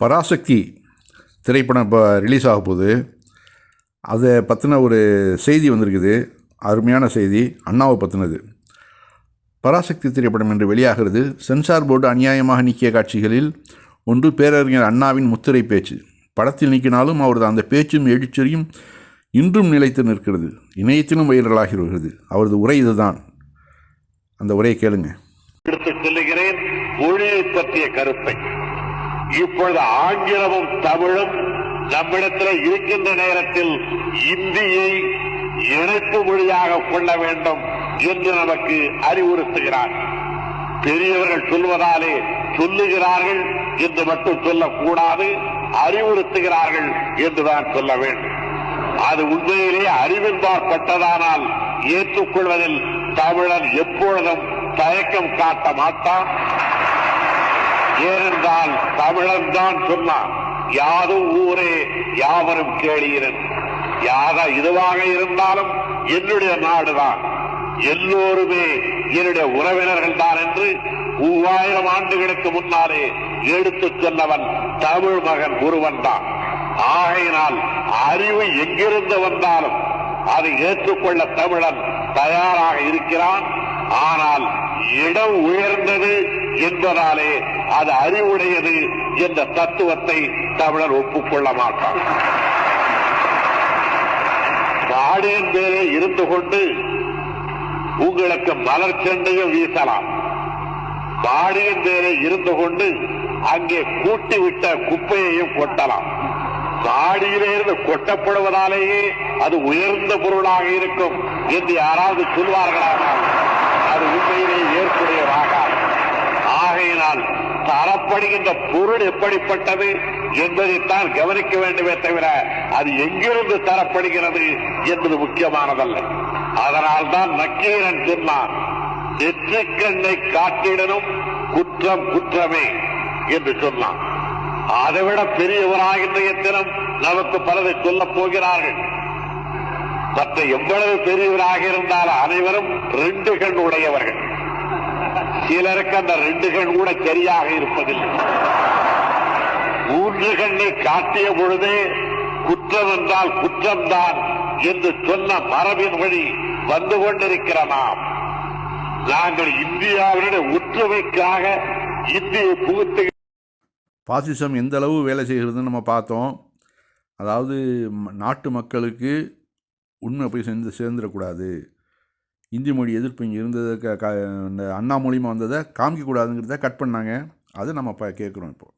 பராசக்தி திரைப்படம் இப்போ ரிலீஸ் ஆக போகுது. அதை பற்றின ஒரு செய்தி வந்திருக்குது. அருமையான செய்தி, அண்ணாவை பற்றினது. பராசக்தி திரைப்படம் என்று வெளியாகிறது. சென்சார் போர்டு அநியாயமாக நீக்கிய காட்சிகளில் ஒன்று பேரறிஞர் அண்ணாவின் முத்திரை பேச்சு. படத்தில் நீக்கினாலும் அவரது அந்த பேச்சும் எழுச்சரியும் இன்றும் நிலைத்து நிற்கிறது, இணையத்திலும் வைரலாகி வருகிறது. அவரது உரை இதுதான். அந்த உரையை கேளுங்க. எடுத்துச் சொல்லுகிறேன் மொழியை பற்றிய கருத்தை. இப்பொழுது ஆங்கிலமும் தமிழும் நம்மிடத்தில் இருக்கின்ற நேரத்தில் இந்தியை இணைப்பு மொழியாக கொள்ள வேண்டும் என்று நமக்கு அறிவுறுத்துகிறார். பெரியவர்கள் சொல்வதாலே சொல்லுகிறார்கள் என்று மட்டும் சொல்லக்கூடாது, அறிவுறுத்துகிறார்கள் என்றுதான் சொல்ல வேண்டும். அது உண்மையிலே அறிவின்பாற்பட்டதானால் ஏற்றுக்கொள்வதில் தமிழன் எப்பொழுதும் தயக்கம் காட்ட மாட்டான். ஏனென்றால் தமிழன் தான் சொன்னான், யாதும் ஊரே யாவரும் கேளீரன். இதுவாக இருந்தாலும் என்னுடைய நாடுதான், எல்லோருமே என்னுடைய உறவினர்கள் தான் என்று 3000 ஆண்டுகளுக்கு முன்னாலே எடுத்துச் சொன்னவன் தமிழ் மகன் ஒருவன் தான். ஆகையினால் அறிவு எங்கிருந்து வந்தாலும் அதை ஏற்றுக்கொள்ள தமிழன் தயாராக இருக்கிறான். ஆனால் இடம் உயர்ந்தது என்பதாலே அது அறிவுடையது என்ற தத்துவத்தை தமிழர் ஒப்புக்கொள்ள மாட்டான். மாடியின் மேலே இருந்து கொண்டு உங்களுக்கு மலர் செண்டையும் வீசலாம். மாடியின் மேலே இருந்து கொண்டு அங்கே கூட்டிவிட்ட குப்பையையும் கொட்டலாம். மாடியிலிருந்து கொட்டப்படுவதாலேயே அது உயர்ந்த பொருளாக இருக்கும் என்று யாராவது சொல்வார்களானால் அது உண்மையிலேயே ஏற்புடையதாக. ஆகையினால் தரப்படுகின்ற பொருள் எப்படிப்பட்டது என்பதைத்தான் கவனிக்க வேண்டுமே தவிர அது எங்கிருந்து தரப்படுகிறது என்பது முக்கியமானதல்ல. அதனால்தான் நக்கீரன் சொன்னான், நெற்றிக்கண்ணை காட்டிடனும் குற்றம் குற்றமே என்று சொன்னான். அதைவிட பெரியவராக இன்றைய தினம் நமக்கு பலரை சொல்லப் போகிறார்கள். மற்ற எவ்வளவு பெரியவராக இருந்தாலும் அனைவரும் 2 கண் உடையவர்கள். சிலருக்கு அந்த 2 கண் கூட சரியாக இருப்பதில்லை. 3 கண்ணை காட்டிய பொழுதே குற்றம் என்றால் குற்றம்தான் என்று சொன்ன மரபின் வழி வந்து கொண்டிருக்கிற நாங்கள் இந்தியாவினுடைய ஒற்றுமைக்காக இந்தியை புகுத்து. பாசிசம் எந்த அளவு வேலை செய்கிறதுன்னு நம்ம பார்த்தோம். அதாவது நாட்டு மக்களுக்கு உண்மை போய் சேர்ந்துடக்கூடாது. இந்தி மொழி எதிர்ப்பு இங்கே இருந்ததை அண்ணா மூலியமாக வந்ததை காமிக்கக்கூடாதுங்கிறத கட் பண்ணாங்க. அது நம்ம கேட்குறோம் இப்போ.